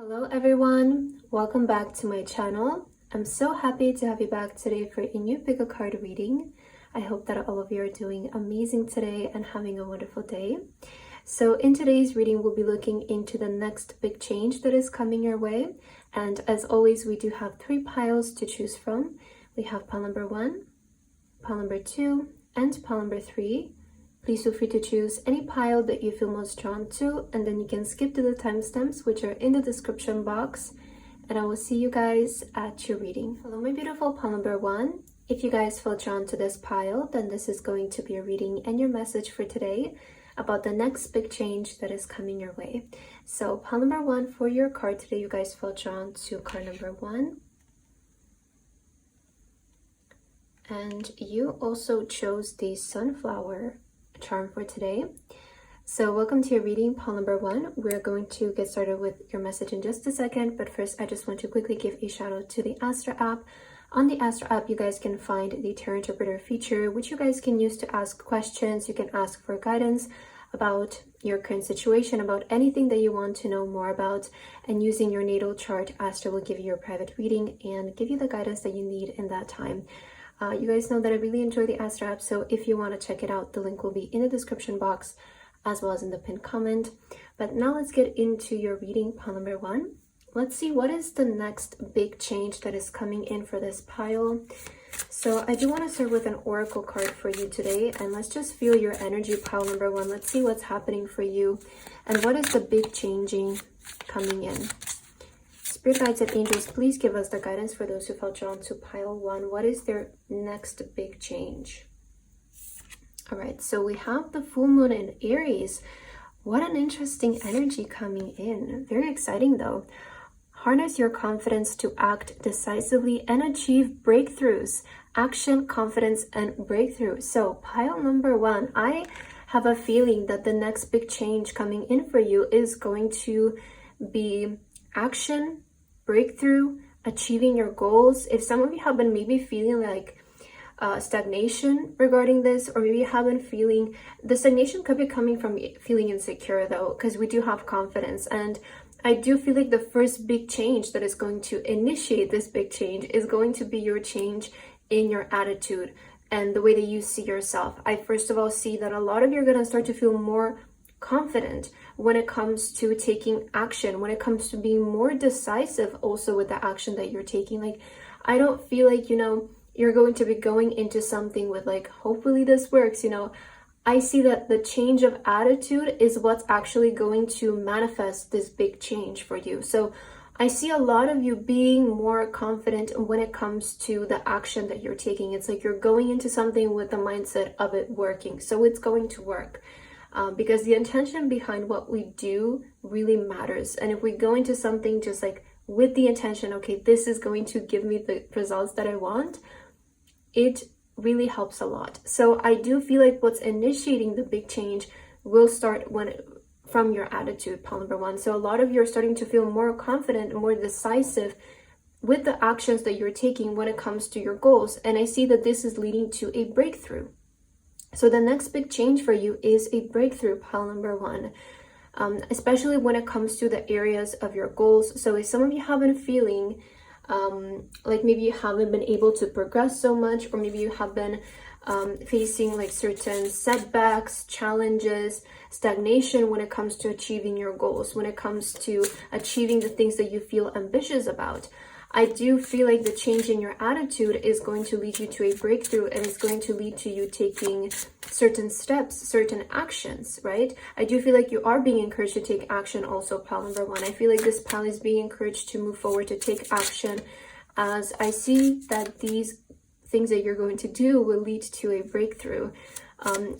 Hello everyone, welcome back to my channel. I'm so happy to have you back today for a new pick a card reading. I hope that all of you are doing amazing today and having a wonderful day. So in today's reading, we'll be looking into the next big change that is coming your way. And as always, we do have 3 piles to choose from. We have pile number 1, pile number 2, and pile number 3. Please feel free to choose any pile that you feel most drawn to, and then you can skip to the timestamps, which are in the description box, and I will see you guys at your reading. Hello, my beautiful pile number 1. If you guys feel drawn to this pile, then this is going to be your reading and your message for today about the next big change that is coming your way. So pile number 1 for your card today, you guys feel drawn to card number 1. And you also chose the sunflower charm for today. So welcome to your reading, pile number 1. We're going to get started with your message in just a second, but first I just want to quickly give a shout out to the Astra app. On the Astra app, you guys can find the Tarot Interpreter feature, which you guys can use to ask questions. You can ask for guidance about your current situation, about anything that you want to know more about, and using your natal chart, Astra will give you your private reading and give you the guidance that you need in that time. You guys know that I really enjoy the Astra app, so if you want to check it out, the link will be in the description box as well as in the pinned comment. But now let's get into your reading, pile number 1. Let's see what is the next big change that is coming in for this pile. So I do want to start with an oracle card for you today, and let's just feel your energy, pile number 1. Let's see what's happening for you and what is the big changing coming in. Spirit guides and angels, please give us the guidance for those who felt drawn to pile 1. What is their next big change? All right, so we have the full moon in Aries. What an interesting energy coming in. Very exciting though. Harness your confidence to act decisively and achieve breakthroughs. Action, confidence, and breakthrough. So pile number 1, I have a feeling that the next big change coming in for you is going to be action, breakthrough, achieving your goals. If some of you have been maybe feeling like stagnation regarding this, or maybe you have been feeling, the stagnation could be coming from feeling insecure though, because we do have confidence. And I do feel like the first big change that is going to initiate this big change is going to be your change in your attitude and the way that you see yourself. I first of all see that a lot of you are going to start to feel more confident when it comes to taking action, when it comes to being more decisive also with the action that you're taking. Like, I don't feel like, you're going to be going into something with like, hopefully this works, I see that the change of attitude is what's actually going to manifest this big change for you. So I see a lot of you being more confident when it comes to the action that you're taking. It's like you're going into something with the mindset of it working. So it's going to work. Because the intention behind what we do really matters. And if we go into something just like with the intention, okay, this is going to give me the results that I want, it really helps a lot. So I do feel like what's initiating the big change will start from your attitude, pile number 1. So a lot of you are starting to feel more confident and more decisive with the actions that you're taking when it comes to your goals. And I see that this is leading to a breakthrough. So the next big change for you is a breakthrough, pile number 1, especially when it comes to the areas of your goals. So if some of you have been feeling like maybe you haven't been able to progress so much, or maybe you have been facing like certain setbacks, challenges, stagnation when it comes to achieving your goals, when it comes to achieving the things that you feel ambitious about. I do feel like the change in your attitude is going to lead you to a breakthrough, and it's going to lead to you taking certain steps, certain actions, right? I do feel like you are being encouraged to take action also, pile number 1. I feel like this pile is being encouraged to move forward, to take action, as I see that these things that you're going to do will lead to a breakthrough.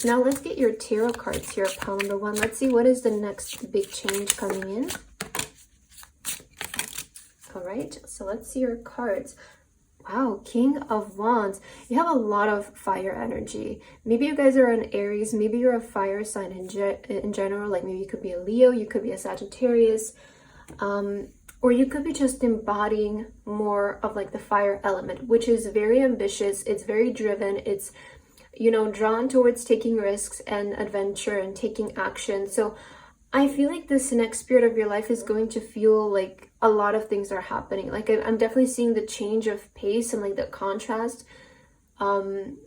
Now let's get your tarot cards here, pile number 1. Let's see what is the next big change coming in. All right, so let's see your cards. Wow, King of Wands. You have a lot of fire energy. Maybe you guys are an Aries. Maybe you're a fire sign in general. Like maybe you could be a Leo. You could be a Sagittarius. Or you could be just embodying more of like the fire element, which is very ambitious. It's very driven. It's, drawn towards taking risks and adventure and taking action. So I feel like this next period of your life is going to feel like a lot of things are happening. Like I'm definitely seeing the change of pace and like the contrast, um,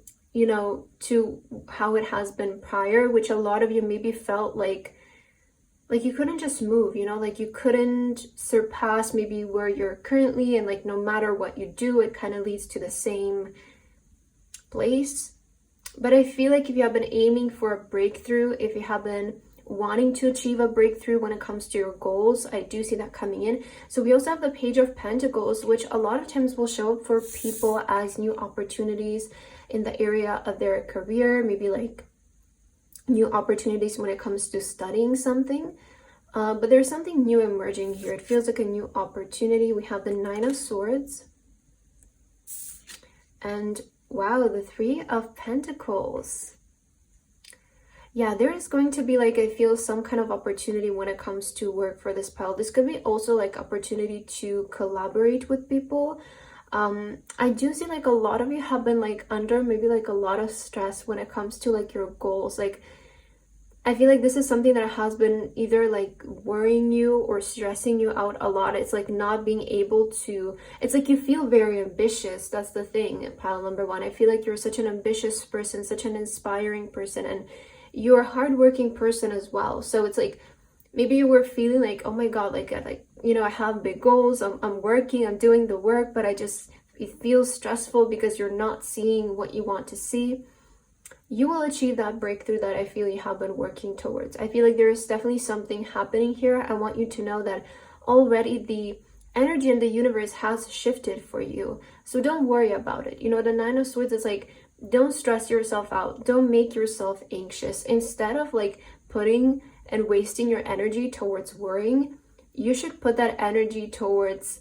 to how it has been prior, which a lot of you maybe felt like you couldn't just move, like you couldn't surpass maybe where you're currently, and like no matter what you do, it kind of leads to the same place. But I feel like if you have been aiming for a breakthrough, if you have been wanting to achieve a breakthrough when it comes to your goals, I do see that coming in. So we also have the Page of Pentacles, which a lot of times will show up for people as new opportunities in the area of their career, maybe like new opportunities when it comes to studying something. But there's something new emerging here. It feels like a new opportunity. We have the Nine of Swords. And wow, the Three of Pentacles. Yeah, there is going to be like, I feel some kind of opportunity when it comes to work for this pile. This could be also like opportunity to collaborate with people. I do see like a lot of you have been like under maybe like a lot of stress when it comes to like your goals. Like I feel like this is something that has been either like worrying you or stressing you out a lot. It's like not being able to, it's like you feel very ambitious. That's the thing, pile number one. I feel like you're such an ambitious person, such an inspiring person, and you're a hardworking person as well. So it's like maybe you were feeling like, oh my God, like I have big goals. I'm working, I'm doing the work, but it feels stressful because you're not seeing what you want to see. You will achieve that breakthrough that I feel you have been working towards. I feel like there is definitely something happening here. I want you to know that already the energy in the universe has shifted for you. So don't worry about it. The Nine of Swords is like, don't stress yourself out. Don't make yourself anxious. Instead of like putting and wasting your energy towards worrying, you should put that energy towards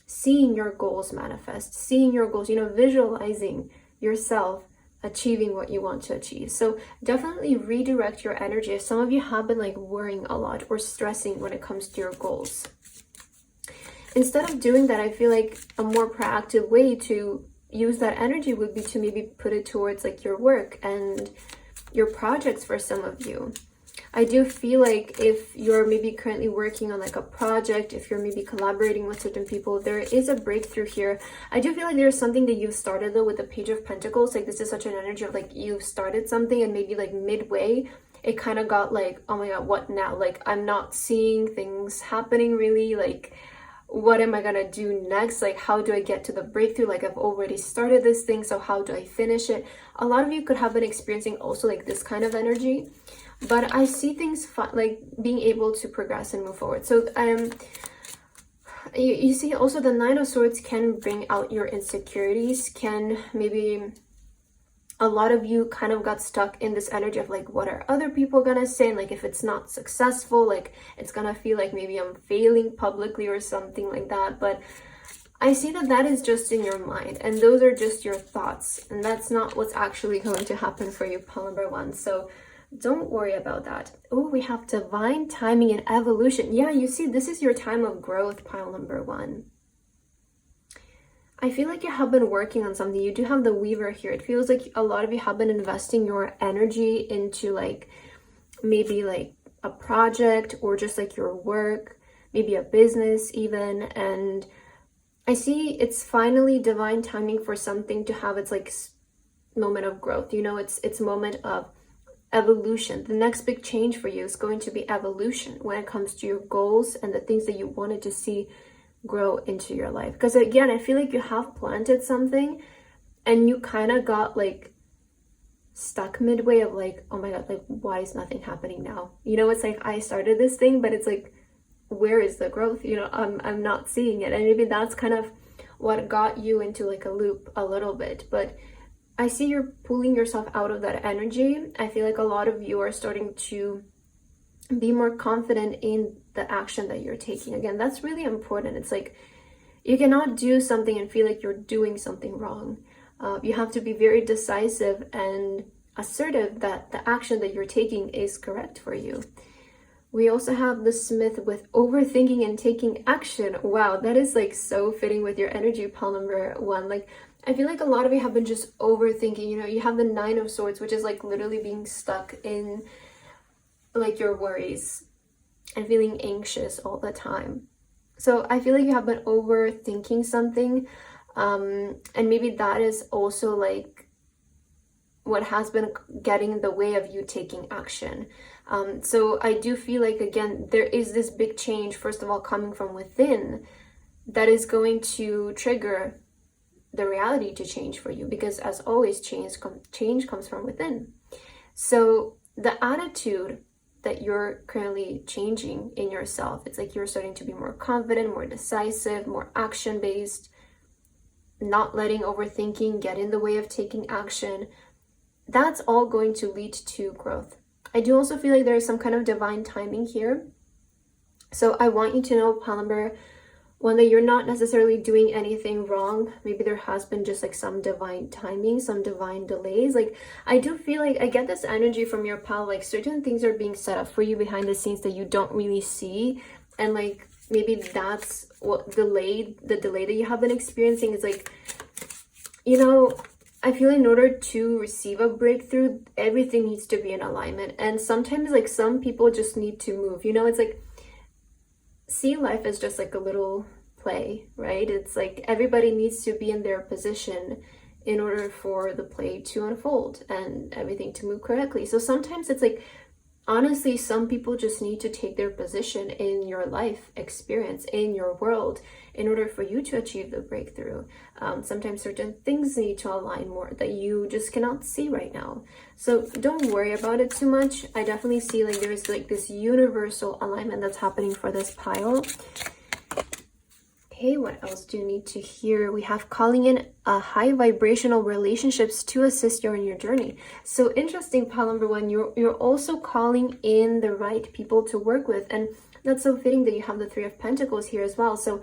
seeing your goals manifest, seeing your goals, visualizing yourself achieving what you want to achieve. So definitely redirect your energy if some of you have been like worrying a lot or stressing when it comes to your goals. Instead of doing that, I feel like a more proactive way to use that energy would be to maybe put it towards like your work and your projects for some of you. I do feel like if you're maybe currently working on like a project, if you're maybe collaborating with certain people, there is a breakthrough here. I do feel like there's something that you've started though with the Page of Pentacles. Like this is such an energy of like you've started something and maybe like midway it kind of got like, oh my God, what now? Like I'm not seeing things happening really. Like what am I gonna do next? Like how do I get to the breakthrough? Like I've already started this thing, so how do I finish it? A lot of you could have been experiencing also like this kind of energy. But I see things like being able to progress and move forward. So you see also the Nine of Swords can bring out your insecurities, can maybe a lot of you kind of got stuck in this energy of like, what are other people gonna say? And like if it's not successful, like it's gonna feel like maybe I'm failing publicly or something like that. But I see that that is just in your mind and those are just your thoughts, and that's not what's actually going to happen for you, pile number one. So don't worry about that. Oh, we have divine timing and evolution. Yeah, you see, this is your time of growth, pile number one. I feel like you have been working on something. You do have the Weaver here. It feels like a lot of you have been investing your energy into like maybe like a project or just like your work, maybe a business even. And I see it's finally divine timing for something to have its like moment of growth. It's moment of evolution. The next big change for you is going to be evolution when it comes to your goals and the things that you wanted to see grow into your life. Because again, I feel like you have planted something and you kind of got like stuck midway of like, oh my God, like why is nothing happening now? It's like I started this thing, but it's like, where is the growth? I'm not seeing it. And maybe that's kind of what got you into like a loop a little bit. But I see you're pulling yourself out of that energy. I feel like a lot of you are starting to be more confident in the action that you're taking. Again, that's really important. It's like you cannot do something and feel like you're doing something wrong. You have to be very decisive and assertive that the action that you're taking is correct for you. We also have the Smith with overthinking and taking action. Wow, that is like so fitting with your energy, pile number one. Like I feel like a lot of you have been just overthinking. You have the Nine of Swords, which is like literally being stuck in like your worries. and feeling anxious all the time. So I feel like you have been overthinking something, and maybe that is also like what has been getting in the way of you taking action. So I do feel like, again, there is this big change, first of all, coming from within, that is going to trigger the reality to change for you, because as always, change comes from within. So the attitude that you're currently changing in yourself, it's like you're starting to be more confident, more decisive, more action-based, not letting overthinking get in the way of taking action. That's all going to lead to growth. I do also feel like there is some kind of divine timing here. So I want you to know, pile number one, that you're not necessarily doing anything wrong. Maybe there has been just like some divine timing, some divine delays. Like I do feel like I get this energy from your pal, like certain things are being set up for you behind the scenes that you don't really see. And like maybe that's what the delay that you have been experiencing is like, you know, I feel in order to receive a breakthrough, everything needs to be in alignment. And sometimes like some people just need to move, you know, it's like, see life as just like a little play, right? It's like everybody needs to be in their position in order for the play to unfold and everything to move correctly. So sometimes it's like, honestly, some people just need to take their position in your life experience, in your world, in order for you to achieve the breakthrough. Sometimes certain things need to align more that you just cannot see right now. So don't worry about it too much. I definitely see like there's like this universal alignment that's happening for this pile. Okay, what else do you need to hear? We have calling in a high vibrational relationships to assist you in your journey. So interesting, pile number one, you're also calling in the right people to work with. And that's so fitting that you have the Three of Pentacles here as well. So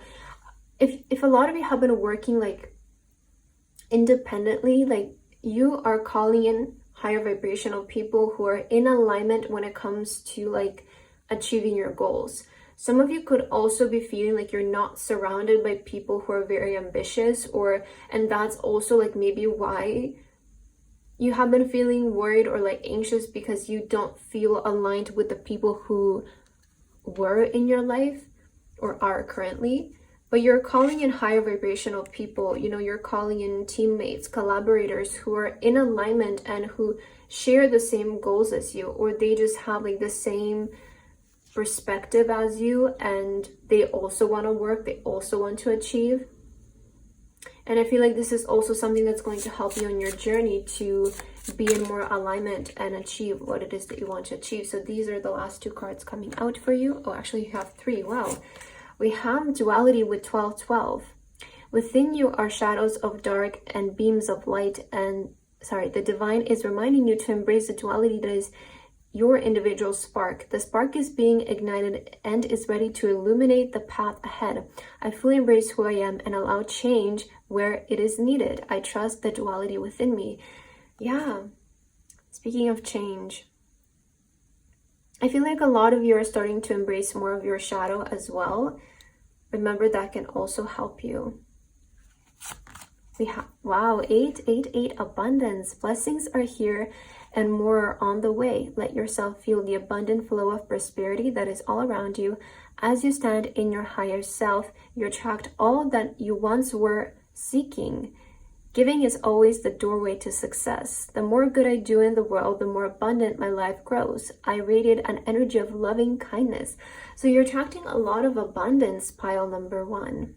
if a lot of you have been working like independently, like you are calling in higher vibrational people who are in alignment when it comes to like achieving your goals. Some of you could also be feeling like you're not surrounded by people who are very ambitious, and that's also like maybe why you have been feeling worried or like anxious, because you don't feel aligned with the people who were in your life or are currently. But you're calling in higher vibrational people, you know, you're calling in teammates, collaborators who are in alignment and who share the same goals as you, or they just have like the same perspective as you, and they also want to work, they also want to achieve. And I feel like this is also something that's going to help you on your journey to be in more alignment and achieve what it is that you want to achieve. So these are the last two cards coming out for you. Oh, actually you have three. Wow. We have duality with 12-12. Within you are shadows of dark and beams of light. And the divine is reminding you to embrace the duality that is your individual spark. The spark is being ignited and is ready to illuminate the path ahead. I fully embrace who I am and allow change where it is needed. I trust the duality within me. Yeah. Speaking of change, I feel like a lot of you are starting to embrace more of your shadow as well. Remember, that can also help you. We have, wow, 888 abundance. Blessings are here and more are on the way. Let yourself feel the abundant flow of prosperity that is all around you. As you stand in your higher self, you attract all that you once were seeking. Giving is always the doorway to success. The more good I do in the world, the more abundant my life grows. I radiate an energy of loving kindness. So you're attracting a lot of abundance, pile number one.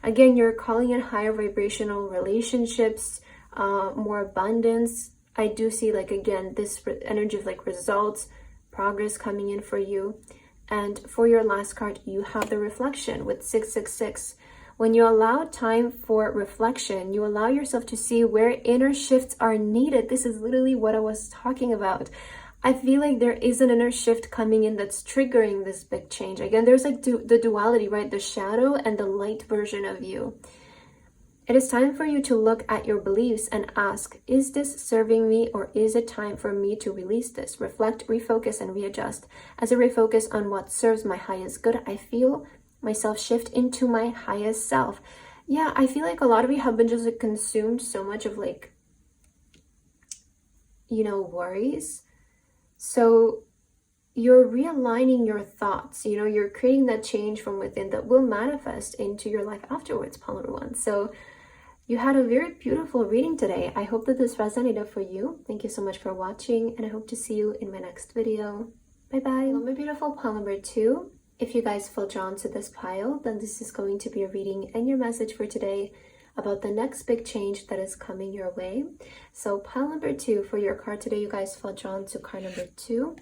Again, you're calling in higher vibrational relationships, more abundance. I do see, like, again, this energy of like results, progress coming in for you. And for your last card, you have the reflection with 666. When you allow time for reflection, you allow yourself to see where inner shifts are needed. This is literally what I was talking about. I feel like there is an inner shift coming in that's triggering this big change. Again, there's like the duality, right? The shadow and the light version of you. It is time for you to look at your beliefs and ask, is this serving me, or is it time for me to release this? Reflect, refocus, and readjust. As I refocus on what serves my highest good, I feel myself shift into my highest self. Yeah, I feel like a lot of you have been just like consumed so much of like, you know, worries. So you're realigning your thoughts. You know, you're creating that change from within that will manifest into your life afterwards, pile number one. So you had a very beautiful reading today. I hope that this resonated for you. Thank you so much for watching, and I hope to see you in my next video. Bye bye. Hello, my beautiful pile number two. If you guys feel drawn to this pile, then this is going to be a reading and your message for today about the next big change that is coming your way. So pile number two for your card today, you guys felt drawn to card number two.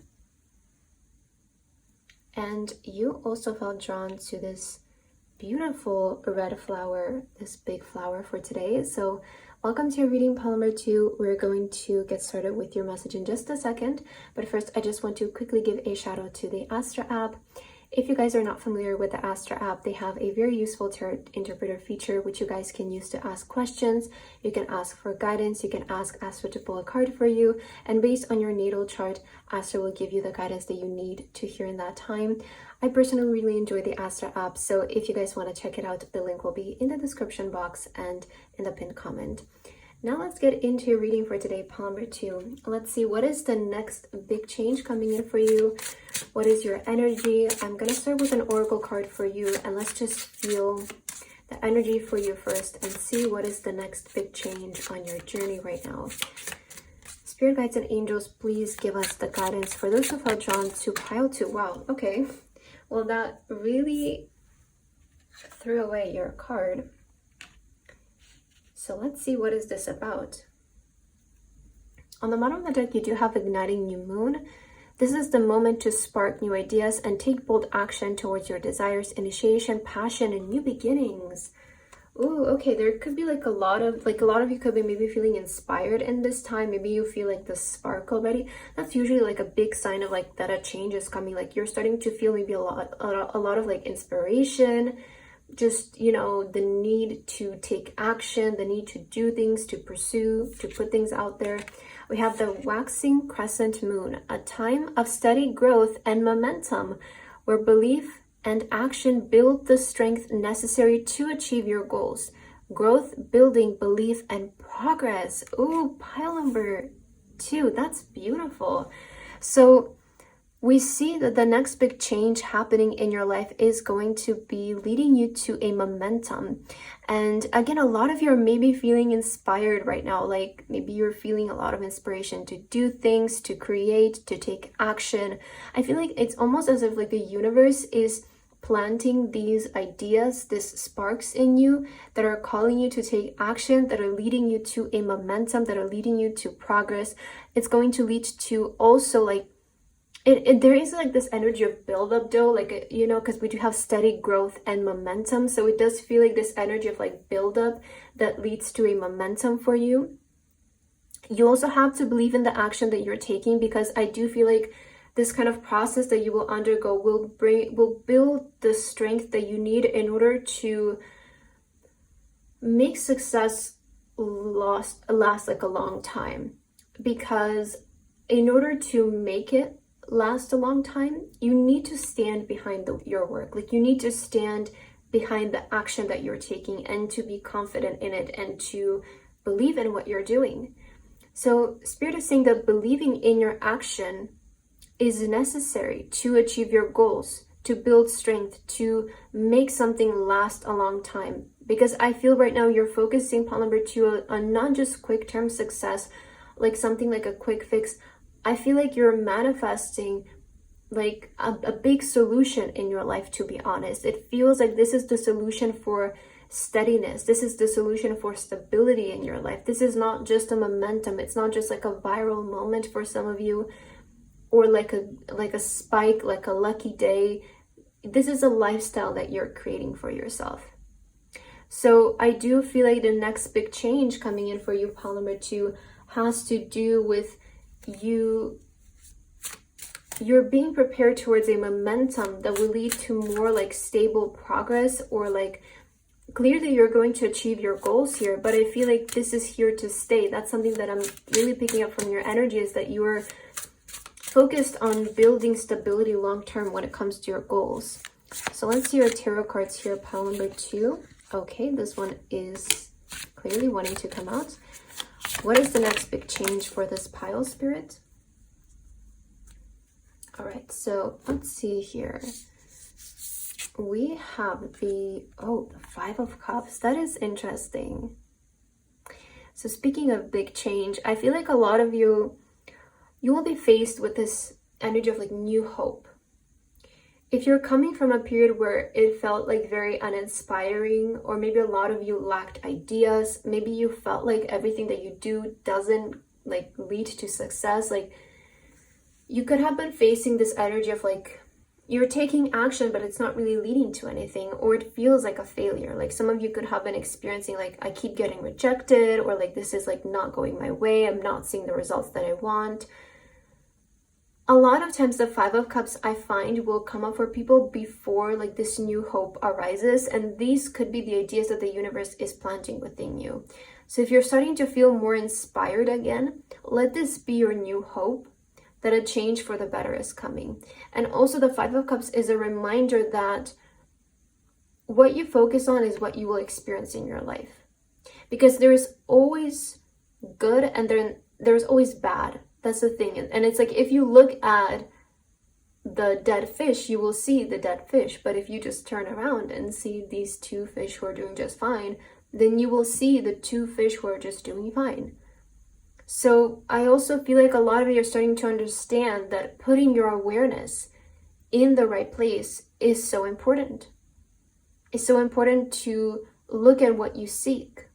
And you also felt drawn to this beautiful red flower, this big flower for today. So welcome to your reading, pile number two. We're going to get started with your message in just a second. But first, I just want to quickly give a shout out to the Astra app. If you guys are not familiar with the Astra app, they have a very useful tarot interpreter feature which you guys can use to ask questions. You can ask for guidance, you can ask Astra to pull a card for you, and based on your natal chart, Astra will give you the guidance that you need to hear in that time. I personally really enjoy the Astra app, so if you guys want to check it out, the link will be in the description box and in the pinned comment. Now let's get into your reading for today, pile number two. Let's see, what is the next big change coming in for you? What is your energy? I'm going to start with an oracle card for you, and let's just feel the energy for you first and see what is the next big change on your journey right now. Spirit guides and angels, please give us the guidance for those who felt drawn to pile two. Wow, okay. Well, that really threw away your card. So let's see, what is this about? On the bottom of the deck, you do have igniting new moon. This is the moment to spark new ideas and take bold action towards your desires, initiation, passion, and new beginnings. Ooh, okay, there could be a lot of you could be maybe feeling inspired in this time. Maybe you feel like the spark already. That's usually like a big sign of that a change is coming. Like you're starting to feel maybe a lot of inspiration. Just, you know, the need to take action, the need to do things, to pursue, to put things out there. We have the waxing crescent moon, a time of steady growth and momentum where belief and action build the strength necessary to achieve your goals. Growth, building, belief, and progress. Ooh, pile number two, that's beautiful. So we see that the next big change happening in your life is going to be leading you to a momentum. And again, a lot of you are maybe feeling inspired right now. Like maybe you're feeling a lot of inspiration to do things, to create, to take action. I feel like it's almost as if the universe is planting these ideas, these sparks in you that are calling you to take action, that are leading you to a momentum, that are leading you to progress. It's going to lead to also there is this energy of build-up though, you know, because we do have steady growth and momentum. So it does feel like this energy of build-up that leads to a momentum for you. You also have to believe in the action that you're taking, because I do feel like this kind of process that you will undergo will build the strength that you need in order to make success last a long time. Because in order to make it last a long time, you need to stand behind your work. You need to stand behind the action that you're taking and to be confident in it and to believe in what you're doing. So Spirit is saying that believing in your action is necessary to achieve your goals, to build strength, to make something last a long time. Because I feel right now you're focusing, pile number two, on not just quick term success, something like a quick fix. I feel like you're manifesting a big solution in your life, to be honest. It feels like this is the solution for steadiness. This is the solution for stability in your life. This is not just a momentum. It's not just a viral moment for some of you, or a spike, a lucky day. This is a lifestyle that you're creating for yourself. So I do feel like the next big change coming in for you, pile number two, has to do with you're being prepared towards a momentum that will lead to more stable progress, or clearly you're going to achieve your goals here, but I feel like this is here to stay. That's something that I'm really picking up from your energy, is that you are focused on building stability long term when it comes to your goals. So let's see your tarot cards here, pile number two. Okay, this one is clearly wanting to come out. What is the next big change for this pile, Spirit? All right, so let's see here. We have the Five of Cups. That is interesting. So speaking of big change, I feel like a lot of you will be faced with this energy of like new hope. If you're coming from a period where it felt like very uninspiring, or maybe a lot of you lacked ideas, maybe you felt like everything that you do doesn't like lead to success, like you could have been facing this energy of like you're taking action but it's not really leading to anything, or it feels like a failure. Like some of you could have been experiencing like I keep getting rejected, or like this is like not going my way, I'm not seeing the results that I want. A lot of times the Five of Cups I find will come up for people before like this new hope arises, and these could be the ideas that the universe is planting within you. So if you're starting to feel more inspired again, let this be your new hope that a change for the better is coming. And also the Five of Cups is a reminder that what you focus on is what you will experience in your life. Because there's always good and then there's always bad. That's the thing. And it's like if you look at the dead fish, you will see the dead fish. But if you just turn around and see these two fish who are doing just fine, then you will see the two fish who are just doing fine. So I also feel like a lot of you are starting to understand that putting your awareness in the right place is so important. It's so important to look at what you seek.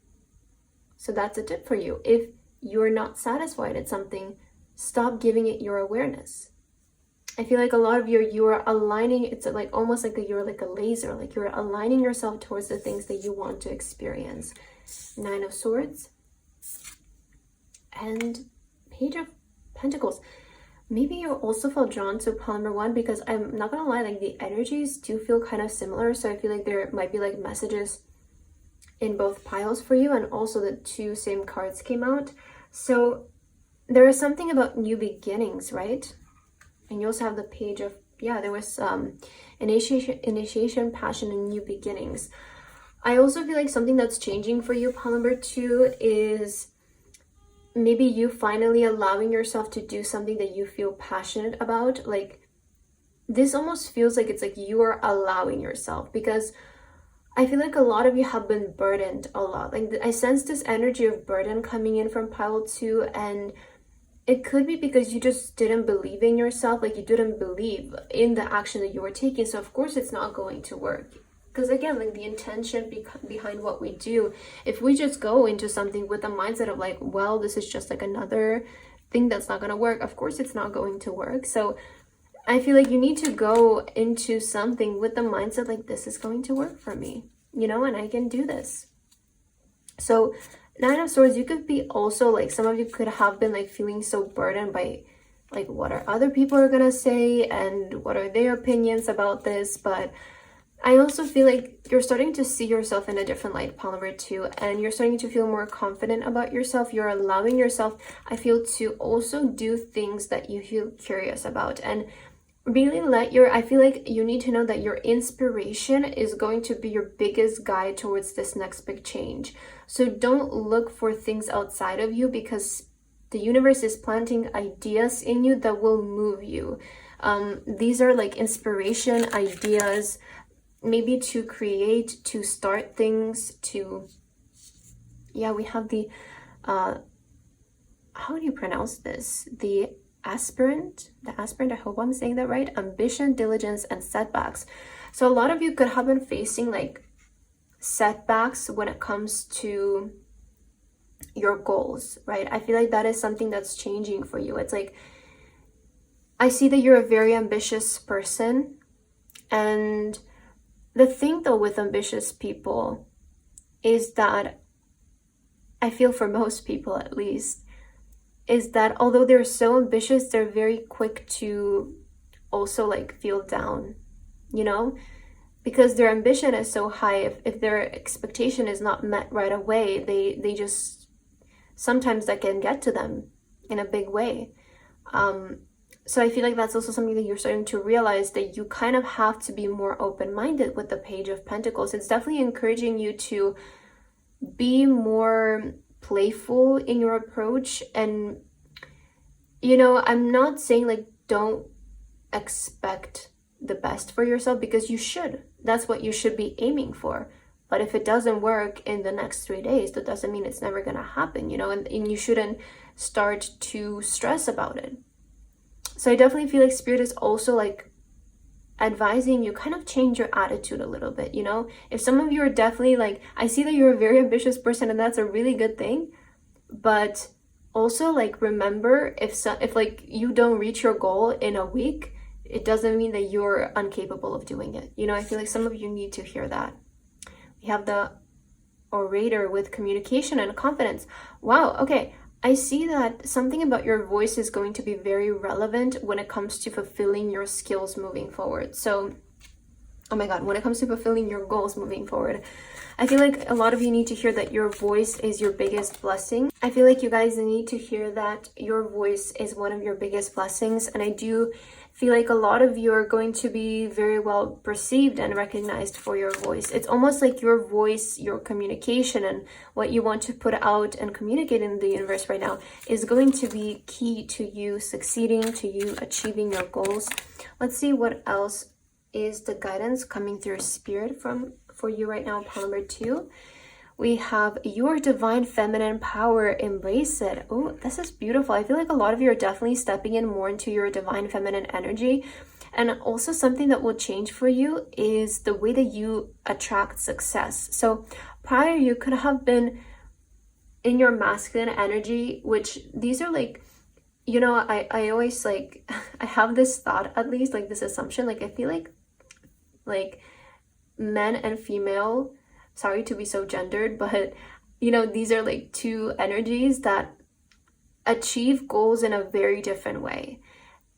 So that's a tip for you. If you're not satisfied at something, stop giving it your awareness. I feel like a lot of you are aligning, it's like almost like you're like a laser, like you're aligning yourself towards the things that you want to experience. Nine of Swords and Page of Pentacles. Maybe you also felt drawn to pile number one, because I'm not gonna lie, like the energies do feel kind of similar. So I feel like there might be like messages in both piles for you, and also the two same cards came out. So there is something about new beginnings, right? And you also have the Page of, there was initiation, passion, and new beginnings. I also feel like something that's changing for you, pile number two, is maybe you finally allowing yourself to do something that you feel passionate about. Like this almost feels like it's like you are allowing yourself, because I feel like a lot of you have been burdened a lot. Like I sense this energy of burden coming in from pile two, and it could be because you just didn't believe in yourself. Like you didn't believe in the action that you were taking. So of course it's not going to work. Because again, like the intention behind what we do, if we just go into something with a mindset of like, well, this is just like another thing that's not going to work, of course it's not going to work. So I feel like you need to go into something with the mindset like, this is going to work for me, and I can do this. So Nine of Swords, you could be also like, some of you could have been like feeling so burdened by like, what are other people are going to say and what are their opinions about this. But I also feel like you're starting to see yourself in a different light, pile number two, and you're starting to feel more confident about yourself. You're allowing yourself, I feel, to also do things that you feel curious about, and really I feel like you need to know that your inspiration is going to be your biggest guide towards this next big change. So don't look for things outside of you, because the universe is planting ideas in you that will move you. These are like inspiration, ideas, maybe to create, to start things, to, we have the, how do you pronounce this? The aspirant, I hope I'm saying that right. Ambition, diligence, and setbacks. So a lot of you could have been facing like setbacks when it comes to your goals, right? I feel like that is something that's changing for you. It's like, I see that you're a very ambitious person, and the thing though with ambitious people is that, I feel for most people at least, is that although they're so ambitious, they're very quick to also like feel down, because their ambition is so high. If their expectation is not met right away, they just, sometimes that can get to them in a big way. So I feel like that's also something that you're starting to realize, that you kind of have to be more open-minded with the Page of Pentacles. It's definitely encouraging you to be more playful in your approach. And, I'm not saying like don't expect the best for yourself, because you should. That's what you should be aiming for. But if it doesn't work in the next 3 days, that doesn't mean it's never going to happen, you know, and you shouldn't start to stress about it. So I definitely feel like Spirit is also like advising you kind of change your attitude a little bit, you know. If some of you are definitely like, I see that you're a very ambitious person, and that's a really good thing, but also like remember, if like you don't reach your goal in a week, it doesn't mean that you're incapable of doing it, you know. I feel like some of you need to hear that. We have the orator with communication and confidence. Wow, okay, I see that something about your voice is going to be very relevant when it comes to fulfilling your skills moving forward. So, oh my God, when it comes to fulfilling your goals moving forward, I feel like a lot of you need to hear that your voice is your biggest blessing. I feel like you guys need to hear that your voice is one of your biggest blessings. And I do feel like a lot of you are going to be very well perceived and recognized for your voice. It's almost like your voice, your communication, and what you want to put out and communicate in the universe right now is going to be key to you succeeding, to you achieving your goals. Let's see what else is the guidance coming through Spirit for you right now, pile number 2. We have your divine feminine power, embrace it. Oh, this is beautiful. I feel like a lot of you are definitely stepping in more into your divine feminine energy. And also something that will change for you is the way that you attract success. So prior, you could have been in your masculine energy, which these are like, you know, I always like, I have this thought, at least like this assumption, like I feel like men and female, sorry to be so gendered, but you know, these are like two energies that achieve goals in a very different way.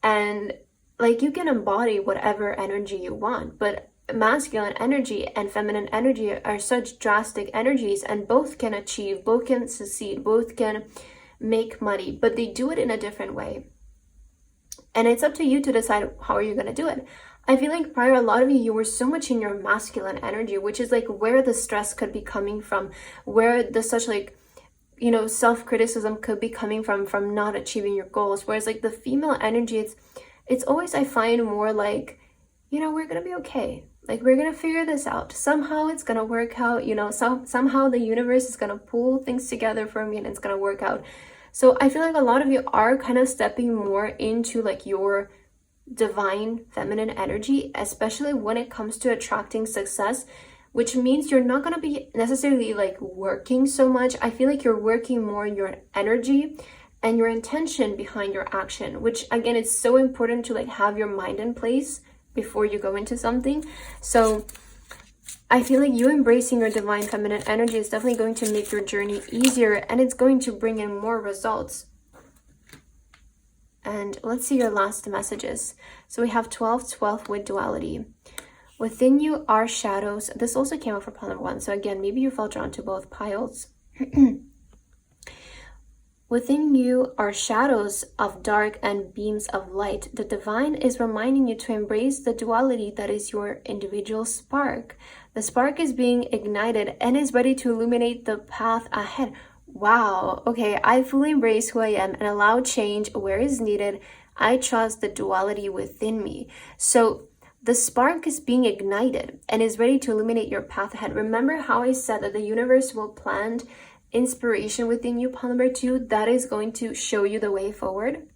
And like you can embody whatever energy you want, but masculine energy and feminine energy are such drastic energies, and both can achieve, both can succeed, both can make money, but they do it in a different way. And it's up to you to decide how are you going to do it. I feel like prior, a lot of you were so much in your masculine energy, which is like where the stress could be coming from, where the such like, you know, self-criticism could be coming from not achieving your goals. Whereas like the female energy, it's always, I find, more like, you know, we're going to be okay. Like, we're going to figure this out. Somehow it's going to work out, you know, somehow the universe is going to pull things together for me and it's going to work out. So I feel like a lot of you are kind of stepping more into like your divine feminine energy, especially when it comes to attracting success, which means you're not going to be necessarily like working so much. I feel like you're working more in your energy and your intention behind your action, which again, it's so important to like have your mind in place before you go into something. So I feel like you embracing your divine feminine energy is definitely going to make your journey easier, and it's going to bring in more results. And let's see your last messages. So we have 12 with duality. Within you are shadows. This also came up for pile number 1. So again, maybe you felt drawn to both piles. Within you are shadows of dark and beams of light. The divine is reminding you to embrace the duality that is your individual spark. The spark is being ignited and is ready to illuminate the path ahead. Wow, okay, I fully embrace who I am and allow change where is needed. I trust the duality within me. So the spark is being ignited and is ready to illuminate your path ahead. Remember how I said that the universe will plant inspiration within you, pile number 2, that is going to show you the way forward.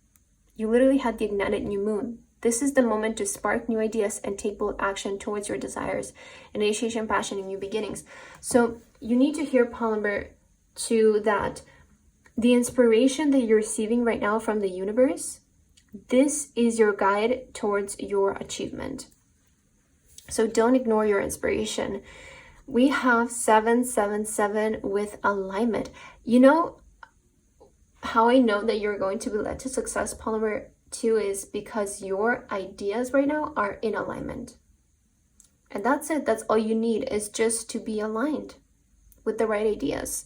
You literally had the ignited new moon. This is the moment to spark new ideas and take bold action towards your desires, initiation, passion, and new beginnings. So you need to hear, pile number 2, that the inspiration that you're receiving right now from the universe, this is your guide towards your achievement. So don't ignore your inspiration. We have 777 with alignment. You know how I know that you're going to be led to success, pile number 2, is because your ideas right now are in alignment. And that's it. That's all you need, is just to be aligned with the right ideas.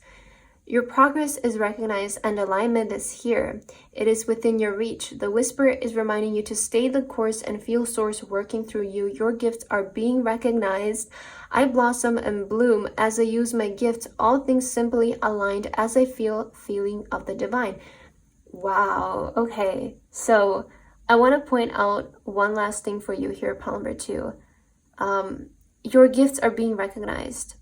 Your progress is recognized and alignment is here. It is within your reach. The whisper is reminding you to stay the course and feel source working through you. Your gifts are being recognized. I blossom and bloom as I use my gifts. All things simply aligned as I feel feeling of the divine. Wow. Okay. So I want to point out one last thing for you here, pile number 2. Your gifts are being recognized.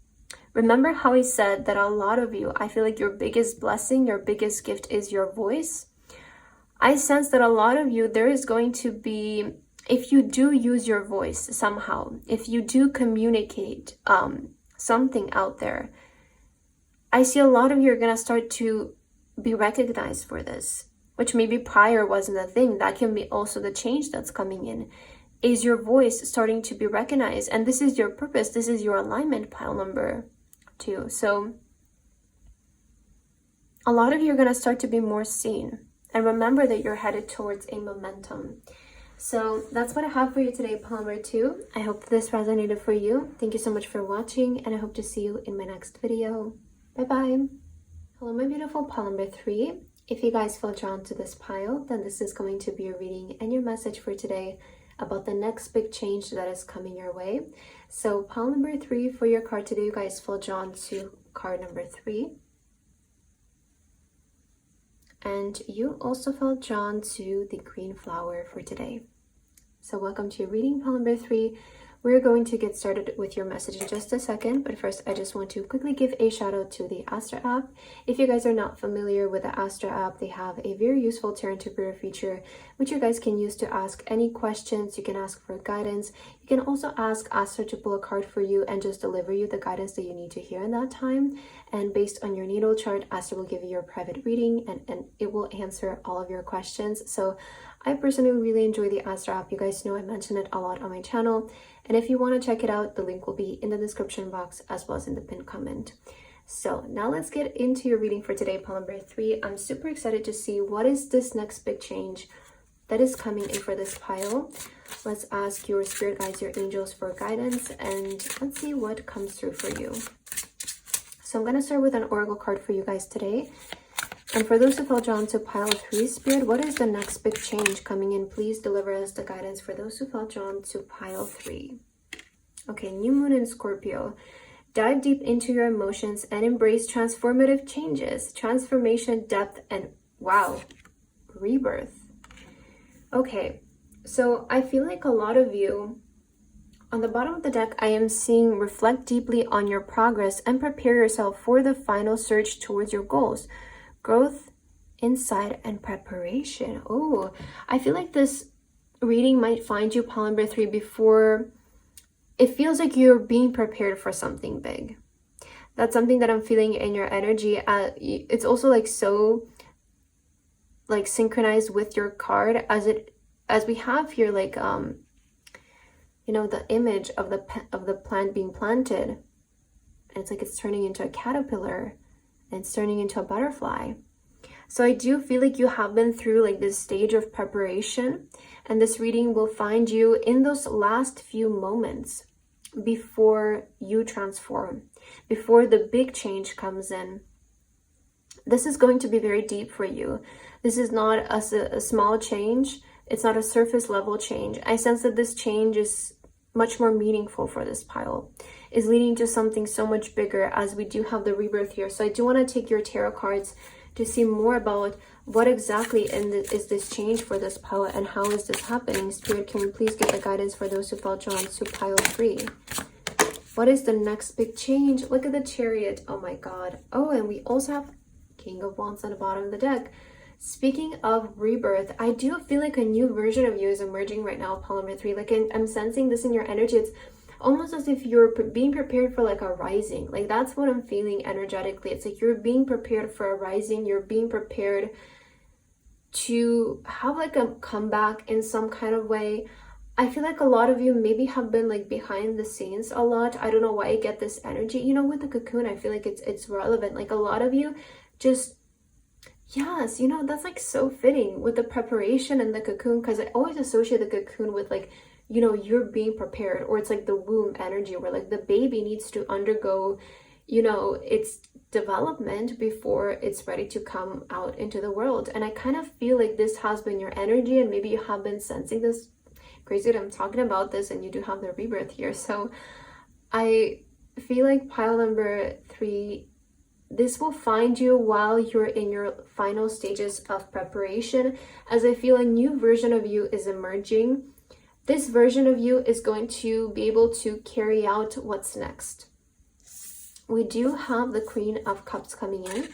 Remember how I said that a lot of you, I feel like your biggest blessing, your biggest gift is your voice. I sense that a lot of you, there is going to be, if you do use your voice somehow, if you do communicate something out there, I see a lot of you are going to start to be recognized for this, which maybe prior wasn't a thing. That can be also the change that's coming in. Is your voice starting to be recognized? And this is your purpose. This is your alignment, pile number 2. So a lot of you are going to start to be more seen. And remember that you're headed towards a momentum. So that's what I have for you today, pile number 2. I hope this resonated for you. Thank you so much for watching, and I hope to see you in my next video. Bye-bye. Hello, my beautiful pile number 3. If you guys feel drawn to this pile, then this is going to be your reading and your message for today about the next big change that is coming your way. So pile number 3 for your card today, you guys feel drawn to card number 3. And you also felt drawn to the green flower for today. So welcome to your reading, pile number 3. We're going to get started with your message in just a second, but first I just want to quickly give a shout out to the Astra app. If you guys are not familiar with the Astra app, they have a very useful tarot interpreter feature, which you guys can use to ask any questions. You can ask for guidance. You can also ask Astra to pull a card for you and just deliver you the guidance that you need to hear in that time. And based on your natal chart, Astra will give you your private reading and it will answer all of your questions. So I personally really enjoy the Astra app. You guys know I mention it a lot on my channel. And if you want to check it out, the link will be in the description box as well as in the pinned comment. So now let's get into your reading for today, pile number 3. I'm super excited to see what is this next big change that is coming in for this pile. Let's ask your spirit guides, your angels for guidance, and let's see what comes through for you. So I'm going to start with an oracle card for you guys today. And for those who fell drawn to pile 3, Spirit, what is the next big change coming in? Please deliver us the guidance for those who fell drawn to pile 3. Okay, new moon in Scorpio. Dive deep into your emotions and embrace transformative changes, transformation, depth, and wow, rebirth. Okay, so I feel like a lot of you, on the bottom of the deck, I am seeing reflect deeply on your progress and prepare yourself for the final surge towards your goals. Growth, insight, and preparation. Oh, I feel like this reading might find you, pile number 3, before it feels like you're being prepared for something big. That's something that I'm feeling in your energy. It's also like so like synchronized with your card as we have here, like you know, the image of the plant being planted, and it's like it's turning into a caterpillar and it's turning into a butterfly. So I do feel like you have been through like this stage of preparation, and this reading will find you in those last few moments before you transform, before the big change comes in. This is going to be very deep for you. This is not a small change. It's not a surface level change. I sense that this change is much more meaningful for this pile, is leading to something so much bigger, as we do have the rebirth here. So I do want to take your tarot cards to see more about what exactly is this change for this pile and how is this happening. Spirit, can we please get the guidance for those who felt drawn to pile 3? What is the next big change? Look at the Chariot. Oh my God. Oh, and we also have King of Wands on the bottom of the deck. Speaking of rebirth, I do feel like a new version of you is emerging right now, pile number 3. Like I'm sensing this in your energy. It's almost as if you're being prepared for like a rising. Like that's what I'm feeling energetically. It's like you're being prepared for a rising. You're being prepared to have like a comeback in some kind of way. I feel like a lot of you maybe have been like behind the scenes a lot. I don't know why I get this energy. You know, with the cocoon, I feel like it's relevant. Like a lot of you just, yes, you know, that's like so fitting with the preparation and the cocoon, because I always associate the cocoon with like, you know, you're being prepared, or it's like the womb energy where like the baby needs to undergo, you know, its development before it's ready to come out into the world. And I kind of feel like this has been your energy, and maybe you have been sensing this. Crazy that I'm talking about this and you do have the rebirth here. So I feel like pile number 3, this will find you while you're in your final stages of preparation, as I feel a new version of you is emerging. This version of you is going to be able to carry out what's next. We do have the Queen of Cups coming in.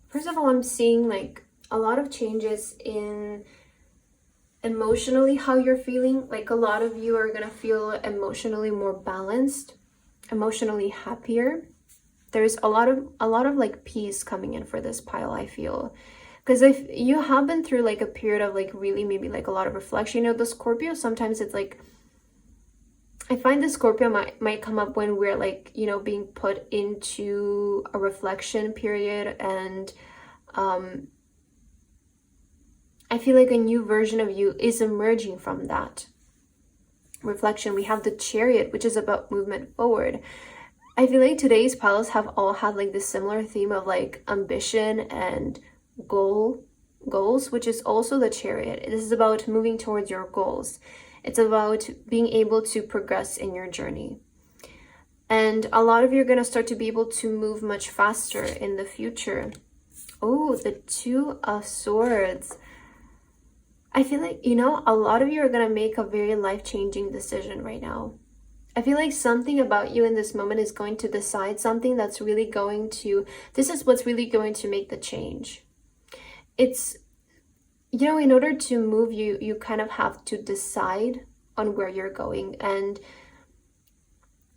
First of all, I'm seeing like a lot of changes in emotionally how you're feeling. Like a lot of you are going to feel emotionally more balanced, emotionally happier. There's a lot of like peace coming in for this pile, I feel. Because if you have been through like a period of like really maybe like a lot of reflection, you know, the Scorpio, sometimes it's like, I find the Scorpio might come up when we're like, you know, being put into a reflection period, and I feel like a new version of you is emerging from that reflection. We have the Chariot, which is about movement forward. I feel like today's piles have all had like this similar theme of like ambition and goals, which is also the Chariot. This is about moving towards your goals. It's about being able to progress in your journey. And a lot of you are going to start to be able to move much faster in the future. Oh, the Two of Swords. I feel like, you know, a lot of you are going to make a very life-changing decision right now. I feel like something about you in this moment is going to decide something that's really going to, this is what's really going to make the change. It's, you know, in order to move, you kind of have to decide on where you're going. And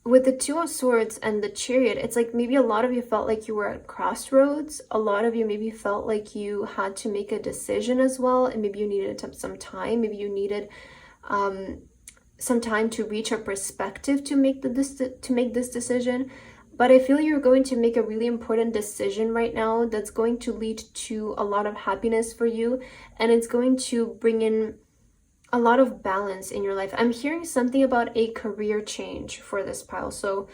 with the Two of Swords and the Chariot, it's like maybe a lot of you felt like you were at crossroads. A lot of you maybe felt like you had to make a decision as well. And maybe you needed some time. Maybe you needed some time to reach a perspective to make this decision. But I feel you're going to make a really important decision right now that's going to lead to a lot of happiness for you, and it's going to bring in a lot of balance in your life. I'm hearing something about a career change for this pile. So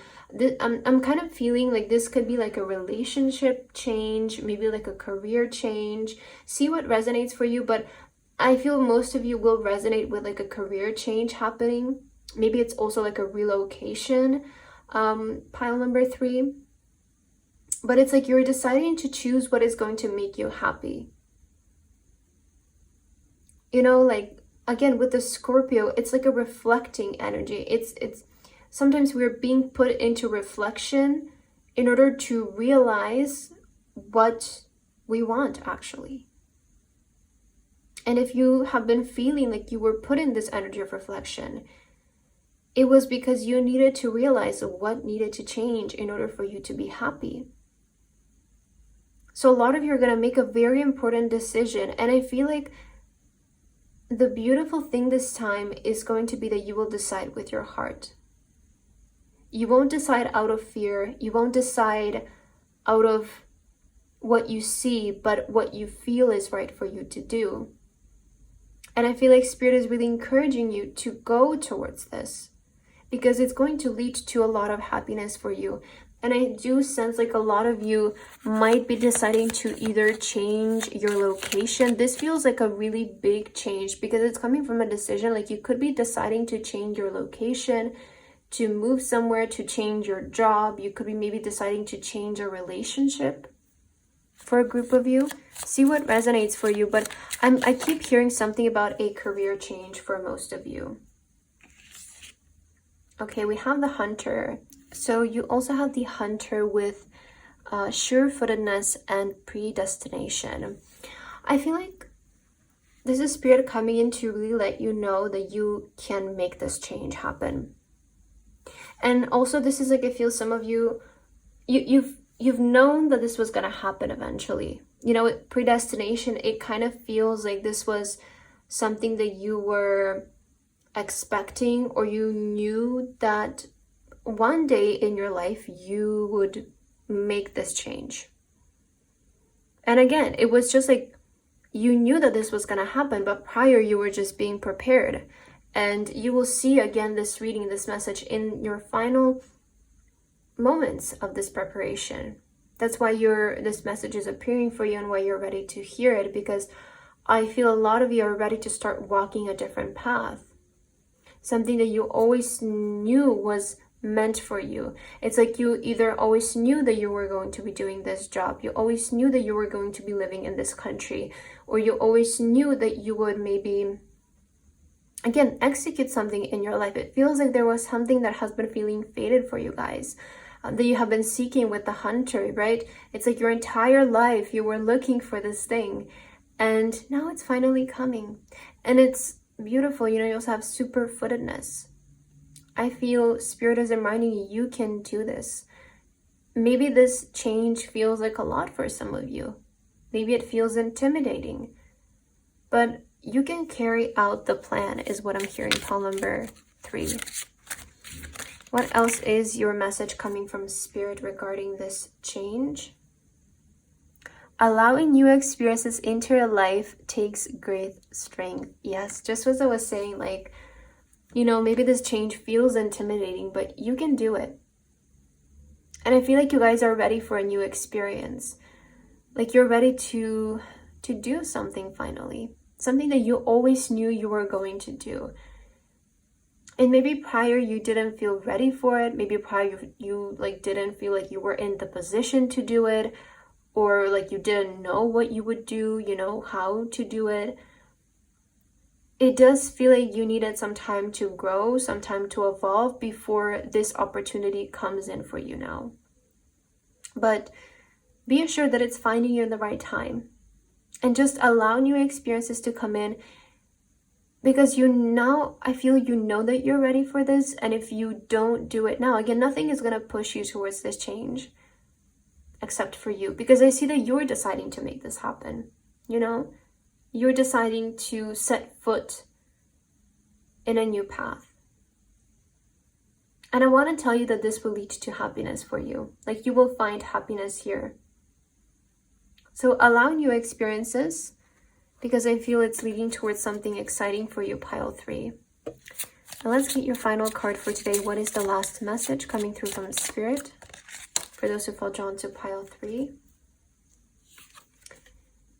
I'm kind of feeling like this could be like a relationship change, maybe like a career change. See what resonates for you, but I feel most of you will resonate with like a career change happening. Maybe it's also like a relocation, pile number 3. But it's like you're deciding to choose what is going to make you happy. You know, like, again, with the Scorpio, it's like a reflecting energy. It's sometimes we're being put into reflection in order to realize what we want actually. And if you have been feeling like you were put in this energy of reflection, it was because you needed to realize what needed to change in order for you to be happy. So a lot of you are going to make a very important decision. And I feel like the beautiful thing this time is going to be that you will decide with your heart. You won't decide out of fear. You won't decide out of what you see, but what you feel is right for you to do. And I feel like Spirit is really encouraging you to go towards this because it's going to lead to a lot of happiness for you. And I do sense like a lot of you might be deciding to either change your location. This feels like a really big change because it's coming from a decision. Like you could be deciding to change your location, to move somewhere, to change your job. You could be maybe deciding to change a relationship for a group of you. See what resonates for you. But I keep hearing something about a career change for most of you. Okay, we have the Hunter. So you also have the Hunter with sure-footedness and predestination. I feel like this is Spirit coming in to really let you know that you can make this change happen. And also this is like, I feel some of you, you've known that this was going to happen eventually. You know, predestination, it kind of feels like this was something that you were expecting, or you knew that one day in your life you would make this change. And again, it was just like you knew that this was going to happen, but prior you were just being prepared. And you will see again this reading, this message in your final moments of this preparation. That's why this message is appearing for you and why you're ready to hear it, because I feel a lot of you are ready to start walking a different path. Something that you always knew was meant for you. It's like you either always knew that you were going to be doing this job, you always knew that you were going to be living in this country, or you always knew that you would maybe, again, execute something in your life. It feels like there was something that has been feeling fated for you guys, that you have been seeking with the hunter, right? It's like your entire life you were looking for this thing, and now it's finally coming. And it's beautiful. You know, you also have super-footedness. I feel Spirit is reminding you, you can do this. Maybe this change feels like a lot for some of you. Maybe it feels intimidating, but you can carry out the plan is what I'm hearing, pile number 3. What else is your message coming from Spirit regarding this change? Allowing new experiences into your life takes great strength. Yes, just as I was saying, like, you know, maybe this change feels intimidating, but you can do it. And I feel like you guys are ready for a new experience. Like you're ready to do something finally. Something that you always knew you were going to do. And maybe prior you didn't feel ready for it. Maybe prior you like didn't feel like you were in the position to do it, or like you didn't know what you would do, you know, how to do it. It does feel like you needed some time to grow, some time to evolve before this opportunity comes in for you now. But be assured that it's finding you in the right time. And just allow new experiences to come in, because I feel you know that you're ready for this. And if you don't do it now, again, nothing is going to push you towards this change except for you, because I see that you're deciding to make this happen. You know, you're deciding to set foot in a new path. And I want to tell you that this will lead to happiness for you. Like you will find happiness here. So allow new experiences, because I feel it's leading towards something exciting for you, pile 3. Now let's get your final card for today. What is the last message coming through from Spirit for those who fell drawn to pile 3?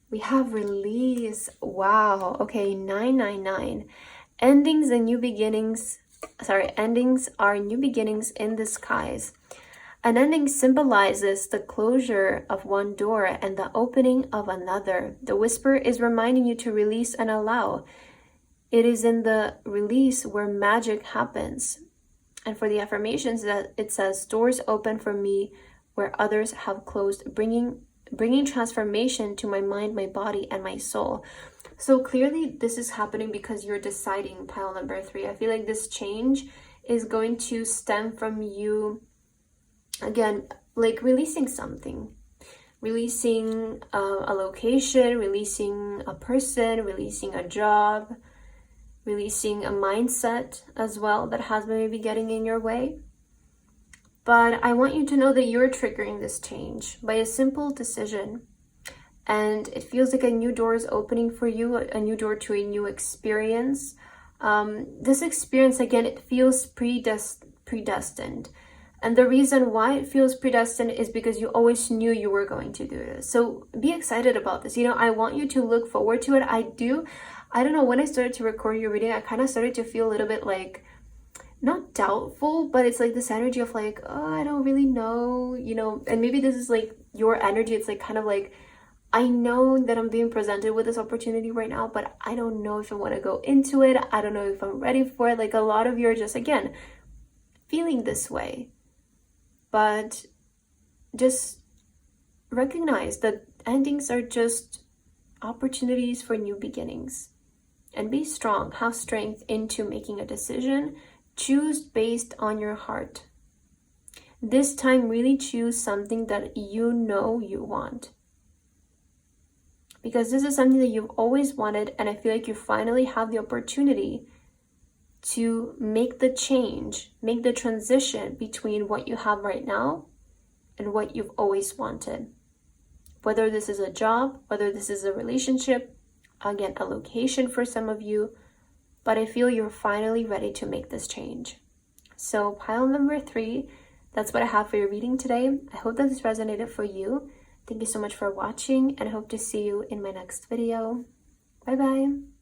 We have release. Wow. Okay, 999. Endings and new beginnings. Endings are new beginnings in disguise. An ending symbolizes the closure of one door and the opening of another. The whisper is reminding you to release and allow. It is in the release where magic happens. And for the affirmations, that it says, doors open for me where others have closed, bringing transformation to my mind, my body, and my soul. So clearly this is happening because you're deciding, pile number 3. I feel like this change is going to stem from you, again, like releasing something, releasing a location, releasing a person, releasing a job, releasing a mindset as well that has been maybe getting in your way. But I want you to know that you're triggering this change by a simple decision. And it feels like a new door is opening for you, a new door to a new experience. This experience, again, it feels predestined. And the reason why it feels predestined is because you always knew you were going to do this. So be excited about this. You know, I want you to look forward to it. I don't know, when I started to record your reading, I kind of started to feel a little bit like, not doubtful, but it's like this energy of like, oh, I don't really know, you know, and maybe this is like your energy. It's like kind of like, I know that I'm being presented with this opportunity right now, but I don't know if I want to go into it. I don't know if I'm ready for it. Like a lot of you are just, again, feeling this way. But just recognize that endings are just opportunities for new beginnings. And be strong. Have strength into making a decision. Choose based on your heart. This time, really choose something that you know you want. Because this is something that you've always wanted, and I feel like you finally have the opportunity to make the change, make the transition between what you have right now and what you've always wanted. Whether this is a job, whether this is a relationship, again, a location for some of you, but I feel you're finally ready to make this change. So pile number 3, that's what I have for your reading today. I hope that this resonated for you. Thank you so much for watching, and I hope to see you in my next video. Bye bye.